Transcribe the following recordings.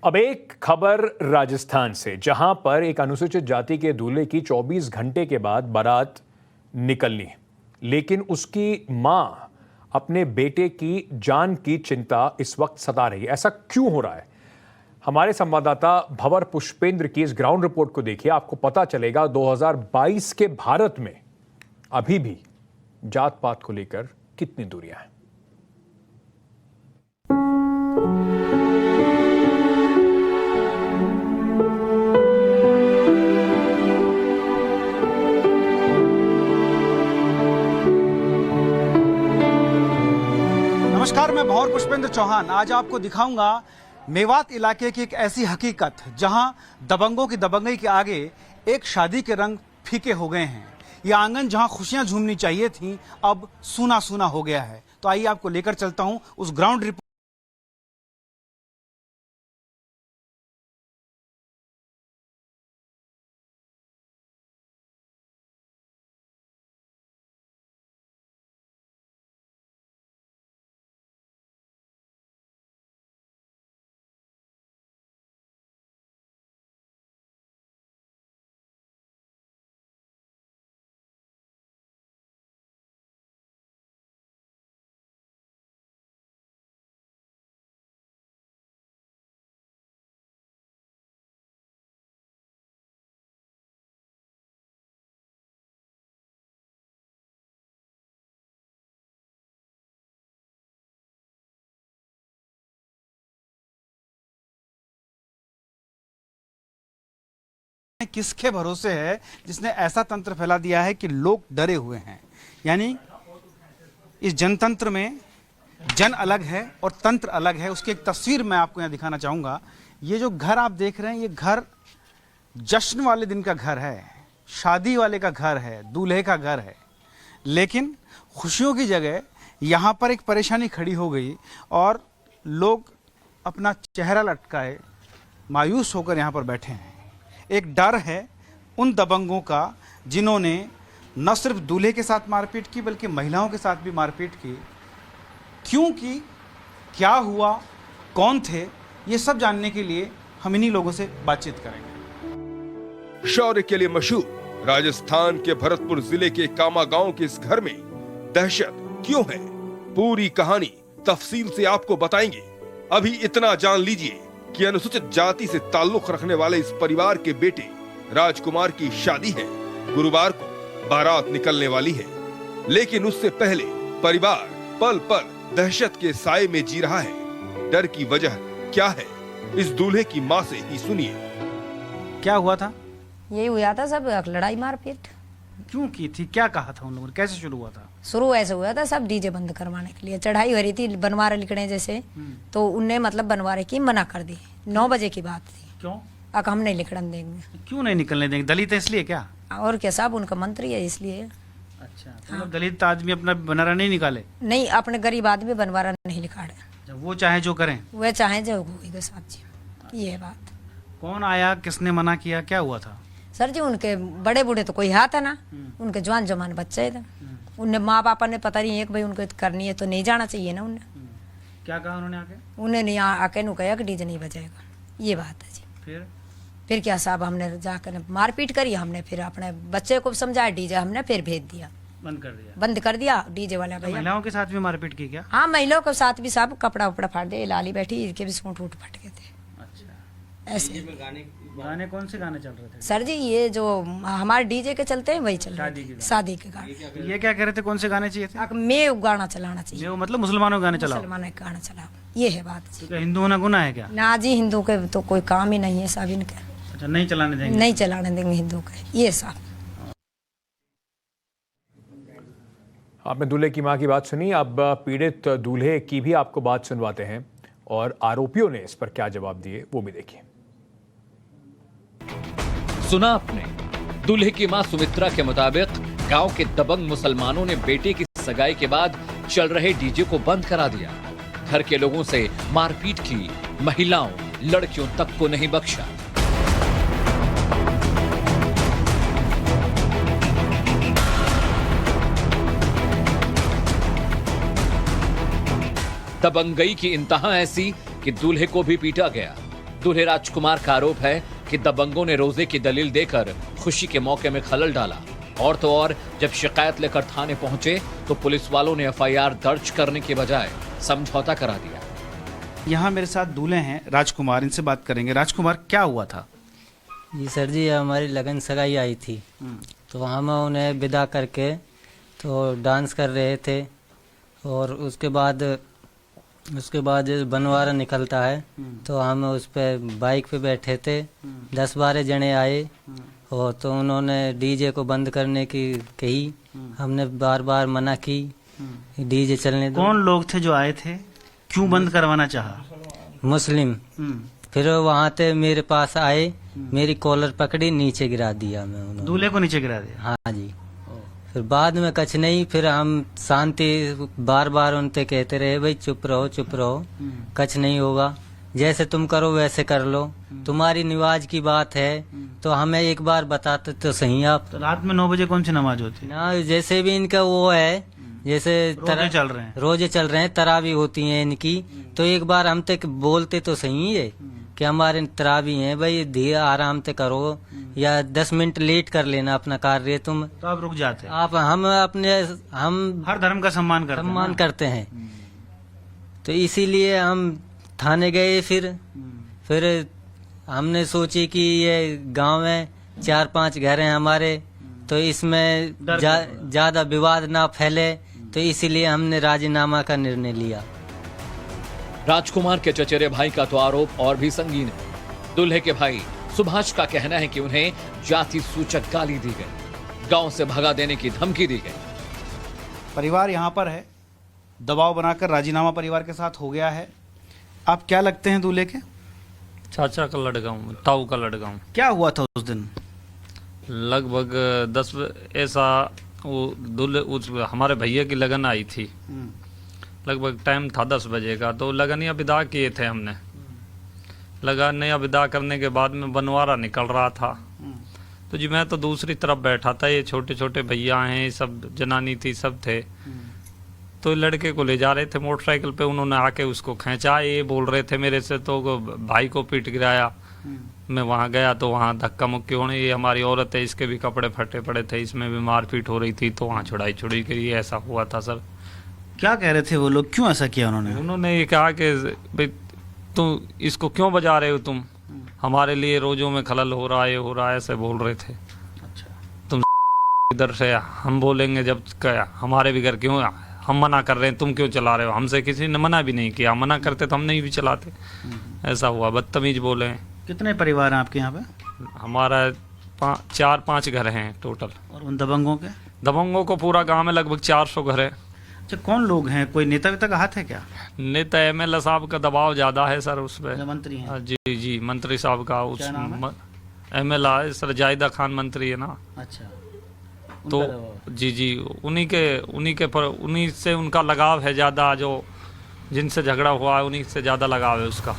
अब एक खबर राजस्थान से, जहां पर एक अनुसूचित जाति के दूल्हे की 24 घंटे के बाद बारात निकलनी, लेकिन उसकी मां अपने बेटे की जान की चिंता इस वक्त सता रही है। ऐसा क्यों हो रहा है? हमारे संवाददाता भंवर पुष्पेंद्र की इस ग्राउंड रिपोर्ट को देखिए, आपको पता चलेगा 2022 के भारत में अभी भी जात पात को लेकर कितनी दूरियां हैं। नमस्कार, मैं भंवर पुष्पेंद्र चौहान आज आपको दिखाऊंगा मेवात इलाके की एक ऐसी हकीकत जहां दबंगों की दबंगई के आगे एक शादी के रंग फीके हो गए हैं। यह आंगन जहां खुशियां झूमनी चाहिए थी, अब सूना सूना हो गया है। तो आइए आपको लेकर चलता हूं उस ग्राउंड रिपोर्ट। किसके भरोसे है जिसने ऐसा तंत्र फैला दिया है कि लोग डरे हुए हैं। यानी इस जनतंत्र में जन अलग है और तंत्र अलग है। उसकी एक तस्वीर मैं आपको यहाँ दिखाना चाहूँगा। ये जो घर आप देख रहे हैं, ये घर जश्न वाले दिन का घर है, शादी वाले का घर है, दूल्हे का घर है। लेकिन खुशियों की जगह यहाँ पर एक परेशानी खड़ी हो गई और लोग अपना चेहरा लटकाए मायूस होकर यहाँ पर बैठे हैं। एक डर है उन दबंगों का जिन्होंने न सिर्फ दूल्हे के साथ मारपीट की बल्कि महिलाओं के साथ भी मारपीट की। क्यों की, क्या हुआ, कौन थे, ये सब जानने के लिए हम इन्हीं लोगों से बातचीत करेंगे। शौर्य के लिए मशहूर राजस्थान के भरतपुर जिले के कामा गांव के इस घर में दहशत क्यों है, पूरी कहानी तफसील से आपको बताएंगे। अभी इतना जान लीजिए कि अनुसूचित जाति से ताल्लुक रखने वाले इस परिवार के बेटे राजकुमार की शादी है। गुरुवार को बारात निकलने वाली है, लेकिन उससे पहले परिवार पल पल दहशत के साए में जी रहा है। डर की वजह क्या है, इस दूल्हे की मां से ही सुनिए। क्या हुआ था? यही हुआ था, सब लड़ाई मारपीट। क्यों की थी, क्या कहा था उन लोगों ने, कैसे शुरू हुआ था? शुरू ऐसे हुआ था, सब डीजे बंद करवाने के लिए चढ़ाई हो रही थी, बनवारे लिखने जैसे, तो उनने मतलब बनवारे की मना कर दी। 9 बजे की बात थी। क्यों? अब हम नहीं लिखने देंगे। क्यों नहीं निकलने देंगे? दलित है इसलिए क्या? और क्या, साहब उनका मंत्री है इसलिए। अच्छा, तो मतलब दलित आदमी अपना बनवारा नहीं निकाले? नहीं, अपने गरीब आदमी बनवारा नहीं लिखाड़े। वो चाहे जो करें, वह चाहे जो होगा साहब जी। ये बात। कौन आया, किसने मना किया, क्या हुआ था? सर जी, उनके बड़े बूढ़े तो कोई हाथ है ना, उनके जवान जवान बच्चे थे। उनने माँ पापा ने पता नहीं है कि भाई उनको करनी है तो नहीं जाना चाहिए ना। उन्हें क्या कहा उन्होंने आके? उन्हें नहीं आके नु कहा कि डीजे नहीं बजेगा। ये बात है जी। फिर क्या साहब, हमने जाकर मारपीट करी। हमने फिर अपने बच्चे को समझाया, डीजे हमने फिर भेज दिया, बंद कर दिया डीजे वाला भैया। महिलाओं के साथ भी मारपीट की क्या? हाँ, महिलाओं के साथ भी साहब कपड़ा उपड़ा फाड़ दे। लाली बैठी, इनके भी सूट वूट फट गए थे। अच्छा, ऐसे गाने कौन से गाने चल रहे थे? सर जी, ये जो हमारे डीजे के चलते हैं वही चल रहे थे, शादी के गाने। ये क्या कह रहे थे, कौन से गाने चाहिए थे? मैं गाना चलाना चाहिए। मतलब मुसलमानों के गाने चलाओ। मुसलमानों के गाना चलाओ, ये है बात जी। तो हिंदू होना गुनाह है क्या? ना जी, हिंदू के तो कोई काम ही नहीं है साहब इनके। अच्छा, नहीं चलाने देंगे? नहीं चलाने देंगे हिंदू के, ये साहब। आपने दूल्हे की मां की बात सुनी, अब पीड़ित दूल्हे की भी आपको बात सुनवाते हैं और आरोपियों ने इस पर क्या जवाब दिए वो भी देखिए। सुना आपने, दूल्हे की मां सुमित्रा के मुताबिक गांव के दबंग मुसलमानों ने बेटे की सगाई के बाद चल रहे डीजे को बंद करा दिया। घर के लोगों से मारपीट की, महिलाओं लड़कियों तक को नहीं बख्शा। दबंगई की इंतहा ऐसी कि दूल्हे को भी पीटा गया। दूल्हे राजकुमार का आरोप है कि दबंगों ने रोजे की दलील देकर खुशी के मौके में खलल डाला। और तो और जब शिकायत लेकर थाने पहुंचे तो पुलिस वालों ने एफआईआर दर्ज करने के बजाय समझौता करा दिया। यहाँ मेरे साथ दूल्हे हैं राजकुमार, इनसे बात करेंगे। राजकुमार, क्या हुआ था? जी सर जी, हमारी लगन सगाई आई थी तो हम उन्हें विदा करके तो डांस कर रहे थे और उसके बाद बनवारा निकलता है तो हम उस पे बाइक पे बैठे थे। 10-12 जने आए और तो उन्होंने डीजे को बंद करने की कही। हमने बार बार मना की डीजे चलने दो। कौन लोग थे जो आए थे? क्यों बंद करवाना चाहा? मुस्लिम। फिर वहाँ से मेरे पास आए, मेरी कॉलर पकड़ी, नीचे गिरा दिया मैं उन्होंने। दूल्हे को नीचे गिरा दिया? हाँ जी। फिर बाद में कुछ नहीं, फिर हम शांति बार बार उनसे कहते रहे, भाई चुप रहो, कुछ नहीं होगा, जैसे तुम करो वैसे कर लो, तुम्हारी निवाज की बात है तो हमें एक बार बताते तो सही आप। तो रात में 9 बजे कौन सी नमाज होती है? ना जैसे भी इनका वो है, जैसे रोजे चल रहे हैं, तरावी होती हैं इनकी, तो एक बार हम तक बोलते तो सही है कि हमारे तरावी हैं, भाई धीरे आराम से करो या 10 मिनट लेट कर लेना अपना कार्य तुम। तो आप रुक जाते? हम हर धर्म का सम्मान करते हैं तो इसीलिए हम थाने गए। फिर हमने सोची कि ये गांव में 4-5 घर हैं हमारे, तो इसमें ज्यादा विवाद ना फैले, तो इसीलिए हमने राजीनामा का निर्णय लिया। राजकुमार के चचेरे भाई का तो आरोप और भी संगीन है। दूल्हे के भाई सुभाष का कहना है कि उन्हें जाति सूचक गाली दी गई, गांव से भगा देने की धमकी दी गई। परिवार यहाँ पर है, दबाव बनाकर राजीनामा परिवार के साथ हो गया है। आप क्या लगते हैं दूल्हे के? चाचा का लड़का हूँ, ताऊ का लड़का हूँ। क्या हुआ था उस दिन? लगभग 10 ऐसा वो दूल्हे हमारे भैया की लगन आई थी। लगभग टाइम था 10 बजे का, तो लगन या विदा किए थे हमने। लगन या विदा करने के बाद में बनवारा निकल रहा था, तो जी मैं तो दूसरी तरफ बैठा था, ये छोटे छोटे भैया हैं, सब जनानी थी, सब थे। तो लड़के को ले जा रहे थे मोटरसाइकिल पे, उन्होंने आके उसको खींचा, ये बोल रहे थे मेरे से, तो भाई को पीट गिराया। मैं वहाँ गया तो वहाँ धक्का मुक्की होने, ये हमारी औरत है, इसके भी कपड़े फटे पड़े थे, इसमें भी मारपीट हो रही थी, तो वहाँ छुड़ाई करी, ऐसा हुआ था सर। क्या कह रहे थे वो लोग, क्यों ऐसा किया उन्होंने ये कहा कि भाई तुम इसको क्यों बजा रहे हो, तुम हमारे लिए रोजों में खलल हो रहा है, ऐसे बोल रहे थे। अच्छा। तुम इधर से हम बोलेंगे जब क्या हमारे भी घर क्यों, हम मना कर रहे हैं, तुम क्यों चला रहे हो? हमसे किसी ने मना भी नहीं किया, मना करते तो हम नहीं भी चलाते। ऐसा हुआ, बदतमीज बोले। कितने परिवार हैं आपके यहाँ पे? हमारा 4-5 घर हैं टोटल। और उन दबंगों के? दबंगों को पूरा गांव में लगभग 400 घर है। अच्छा, कौन लोग हैं? कोई नेता वेता का हाथ है क्या? नेता MLA साहब का दबाव ज्यादा है सर उस पर। मंत्री हैं? जी मंत्री साहब का उस MLA सर जायदा खान मंत्री है ना। अच्छा। तो जी उन्हीं से उनका लगाव है ज्यादा, जो जिनसे झगड़ा हुआ है उन्हीं से ज्यादा लगाव है उसका।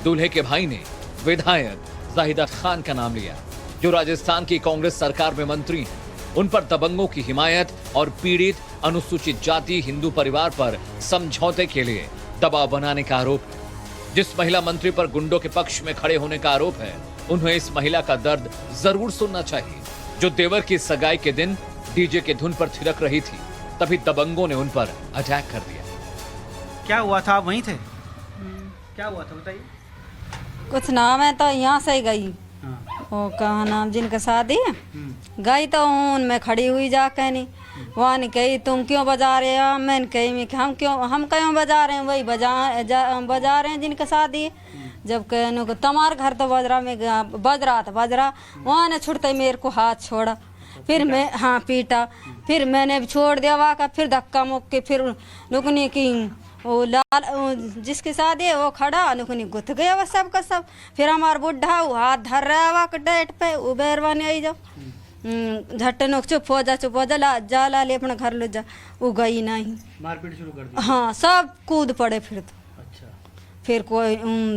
दूल्हे के भाई ने विधायक जाहिदा खान का नाम लिया, जो राजस्थान की कांग्रेस सरकार में मंत्री हैं। उन पर दबंगों की हिमायत और पीड़ित अनुसूचित जाति हिंदू परिवार पर समझौते के लिए दबाव बनाने का आरोप है। जिस महिला मंत्री पर गुंडों के पक्ष में खड़े होने का आरोप है, उन्हें इस महिला का दर्द जरूर सुनना चाहिए, जो देवर की सगाई के दिन डीजे के धुन पर थिरक रही थी। तभी दबंगों ने उन पर अटैक कर दिया। क्या हुआ था? आप वहीं थे? क्या हुआ था बताइए। कुछ ना, मैं तो यहाँ से गई, वो कहा नाम जिनका शादी है, गई तो उनमें खड़ी हुई जाके नहीं, वहाँ ने कही तुम क्यों बजा रहे हो? मैंने कही हम क्यों बजा रहे हैं, वही बजा रहे हैं जिनका शादी है। जब कहने को तुम्हारे घर तो बज रहा वहाँ ने छुड़ते मेरे को हाथ छोड़ा, फिर मैं पीटा, फिर मैंने छोड़ दिया वहाँ का, फिर धक्का मुक्के, फिर नुकनी की वो लाल जिसकी शादी है वो खड़ा, नुकनी गुथ गया वो सब का सब। फिर हमारा बुढ़ा वो हाथ धर रहा है वहाँ डेट पे, वो बेरवानी आई जाओ झट्टे नुक चुप हो जा ला ले अपने घर ले जा। वो गई नहीं, मारपीट शुरू कर दी। हाँ, सब कूद पड़े फिर तो। अच्छा। फिर कोई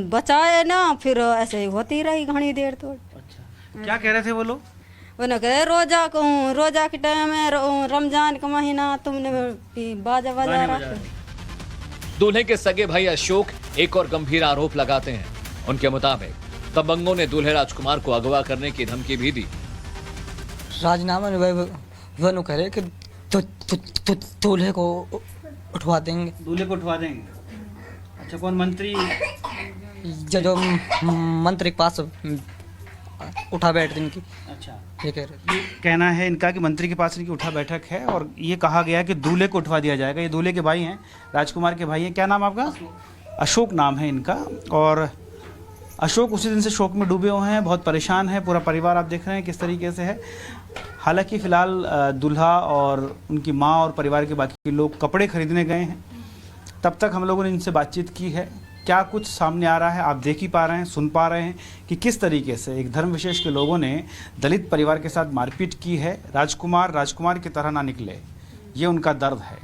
बचाए ना, फिर ऐसे ही होती रही घनी देर तो। अच्छा, क्या कह रहे थे वो लोग? वो कहे रोजा के टाइम में, रमजान का महीना तुमने बाजा बजा रहा। दूल्हे के सगे भाई अशोक एक और गंभीर आरोप लगाते हैं उनके मुताबिक दबंगों ने दूल्हे राजकुमार को अगवा करने की धमकी भी दी। राजीनामा वनु कह रहे कि दूल्हे को उठवा देंगे। दूल्हे को उठवा देंगे? अच्छा, कौन मंत्री? जो मंत्री के पास उठा बैठ इनकी। अच्छा, ये कह रहे। ये कहना है इनका कि मंत्री के पास इनकी उठा बैठक है और ये कहा गया कि दूल्हे को उठवा दिया जाएगा। ये दूल्हे के भाई हैं, राजकुमार के भाई हैं। क्या नाम आपका? अशोक नाम है इनका। और अशोक उसी दिन से शोक में डूबे हुए हैं, बहुत परेशान है। पूरा परिवार आप देख रहे हैं किस तरीके से है। हालांकि फ़िलहाल दूल्हा और उनकी माँ और परिवार के बाकी लोग कपड़े खरीदने गए हैं। तब तक हम लोगों ने इनसे बातचीत की है। क्या कुछ सामने आ रहा है आप देख ही पा रहे हैं, सुन पा रहे हैं कि किस तरीके से एक धर्म विशेष के लोगों ने दलित परिवार के साथ मारपीट की है। राजकुमार की तरह ना निकले, ये उनका दर्द है।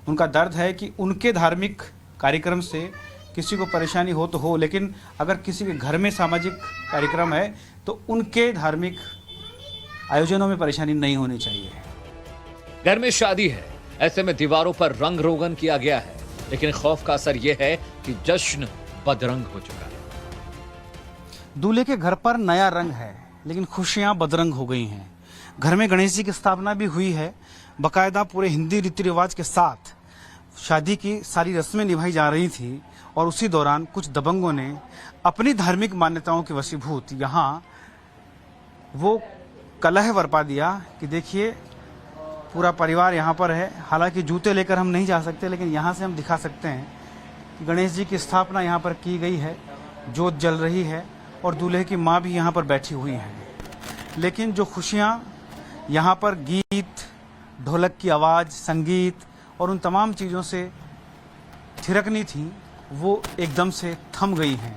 उनका दर्द है कि उनके धार्मिक कार्यक्रम से किसी को परेशानी हो तो हो, लेकिन अगर किसी के घर में सामाजिक कार्यक्रम है तो उनके धार्मिक आयोजनों में परेशानी नहीं होनी चाहिए। घर में शादी है, ऐसे में दीवारों पर रंग रोगन किया गया है, लेकिन खौफ का असर यह है कि जश्न बदरंग हो चुका है। दूल्हे के घर पर नया रंग है, लेकिन खुशियां बदरंग हो गई हैं। घर में गणेश जी की स्थापना भी हुई है। बाकायदा पूरे हिंदी रीति रिवाज के साथ शादी की सारी रस्में निभाई जा रही थी और उसी दौरान कुछ दबंगों ने अपनी धार्मिक मान्यताओं के वशीभूत यहाँ वो कलह बरपा दिया कि देखिए पूरा परिवार यहाँ पर है। हालांकि जूते लेकर हम नहीं जा सकते, लेकिन यहाँ से हम दिखा सकते हैं कि गणेश जी की स्थापना यहाँ पर की गई है, जोत जल रही है और दूल्हे की माँ भी यहाँ पर बैठी हुई हैं। लेकिन जो खुशियाँ यहाँ पर गीत, ढोलक की आवाज़, संगीत और उन तमाम चीज़ों से थिरकनी थी, वो एकदम से थम गई हैं।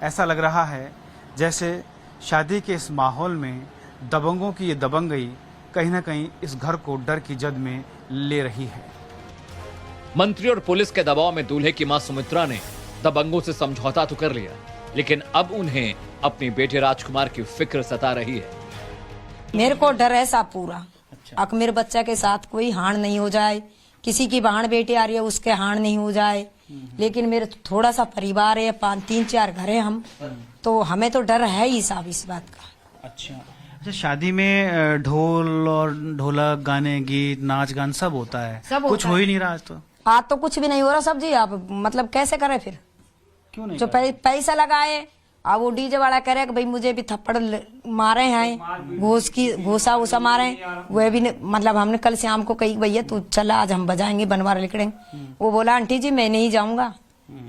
ऐसा लग रहा है जैसे शादी के इस माहौल में दबंगों की ये दबंगई कहीं ना कहीं इस घर को डर की जद में ले रही है। मंत्री और पुलिस के दबाव में दूल्हे की मां सुमित्रा ने दबंगों से समझौता तो कर लिया, लेकिन अब उन्हें अपने बेटे राजकुमार की फिक्र सता रही है। मेरे को डर है सा पूरा। अब मेरे बच्चा के साथ कोई हानि नहीं हो जाए, किसी की बहन बेटी आ रही है उसके हानि नहीं हो जाए। लेकिन मेरे थोड़ा सा परिवार है, 3-4 घर है हम, तो हमें तो डर है ही साहब इस बात का। अच्छा, शादी में ढोल और ढोलक, गाने, गीत, नाच गान सब होता है, सब कुछ हो ही नहीं रहा आज तो। आज तो कुछ भी नहीं हो रहा सब जी। आप मतलब कैसे करें फिर? क्यों नहीं? जो पैसा लगाए अब वो डीजे वाला करे कि भाई मुझे भी थप्पड़ मारे हैं, घोसा वोसा मारे, वह भी मतलब हमने कल शाम को कही भैया तू चला आज हम बजाएंगे बनवार लिखड़ेंगे। वो बोला आंटी जी मैं नहीं जाऊंगा।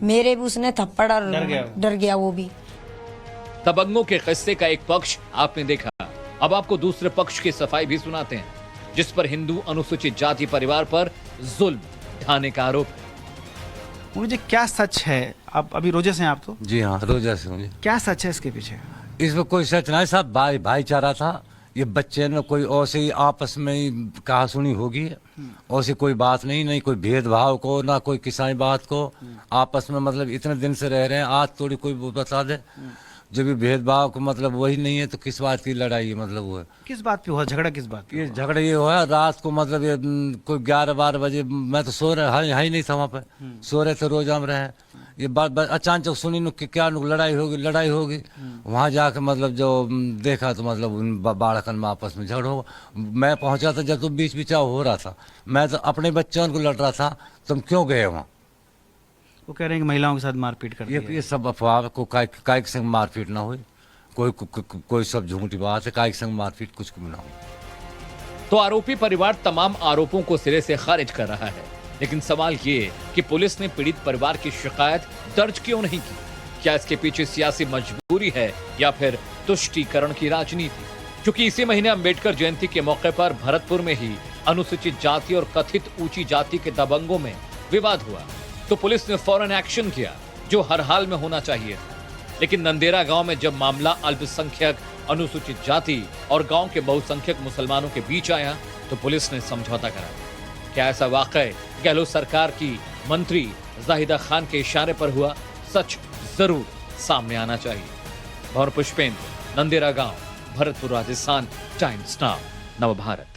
मेरे भी उसने थप्पड़ और डर गया वो भी। दबंगों के किस्से का एक पक्ष आपने देखा, अब आपको दूसरे पक्ष की सफाई भी सुनाते हैं, जिस पर हिंदू अनुसूचित जाति परिवार पर जुल्म ढाने का आरोप है। मुझे क्या सच है? आप अभी रोजे से हैं आप तो? जी हाँ, रोजा से मुझे। क्या सच है इसके पीछे? इसमें कोई सच नहीं साहब, भाईचारा था। ये बच्चे ने कोई ऐसे ही आपस में ही कहा सुनी होगी, ऐसी कोई बात नहीं कोई भेदभाव को, ना कोई किसाई बात को। आपस में मतलब इतने दिन से रह रहे हैं, आज थोड़ी कोई बता दे। जब भी भेदभाव को मतलब वही नहीं है तो किस बात की लड़ाई है? मतलब वो है किस बात पे हुआ झगड़ा? किस बात पे? ये झगड़ा ये हुआ रात को, मतलब ये कोई 11-12 बजे, मैं तो सो रहा ही नहीं था वहाँ पे, सो रहे थे, रोजा में रहे। ये बात अचानक सुनी कि क्या लड़ाई होगी। वहाँ जाकर मतलब जो देखा तो मतलब उन बालकन में आपस में झगड़ा हो। मैं पहुँचा था जब तो बीच बिचाव हो रहा था, मैं तो अपने बच्चों को लड़ रहा था, तुम क्यों गए वहाँ? वो कह रहे हैं कि महिलाओं के साथ मारपीट कर ये सब अफवाह को, काय के संग मारपीट ना हुई, कोई सब झूठी बात है। काय के संग मारपीट कुछ ना हो। तो आरोपी परिवार तमाम आरोपों को सिरे से खारिज कर रहा है, लेकिन सवाल ये कि पुलिस ने पीड़ित परिवार की शिकायत दर्ज क्यों नहीं की? क्या इसके पीछे सियासी मजबूरी है या फिर तुष्टीकरण की राजनीति? क्योंकि इसी महीने अंबेडकर जयंती के मौके पर भरतपुर में ही अनुसूचित जाति और कथित ऊंची जाति के दबंगों में विवाद हुआ, तो पुलिस ने फौरन एक्शन किया, जो हर हाल में होना चाहिए। लेकिन नंदेरा गांव में जब मामला अल्पसंख्यक, अनुसूचित जाति और गांव के बहुसंख्यक मुसलमानों के बीच आया तो पुलिस ने समझौता कराया। क्या ऐसा वाकई गहलोत सरकार की मंत्री जाहिदा खान के इशारे पर हुआ? सच जरूर सामने आना चाहिए। भंवर पुष्पेंद्र, नंदेरा गांव, भरतपुर, राजस्थान, टाइम्स नाउ, नवभारत।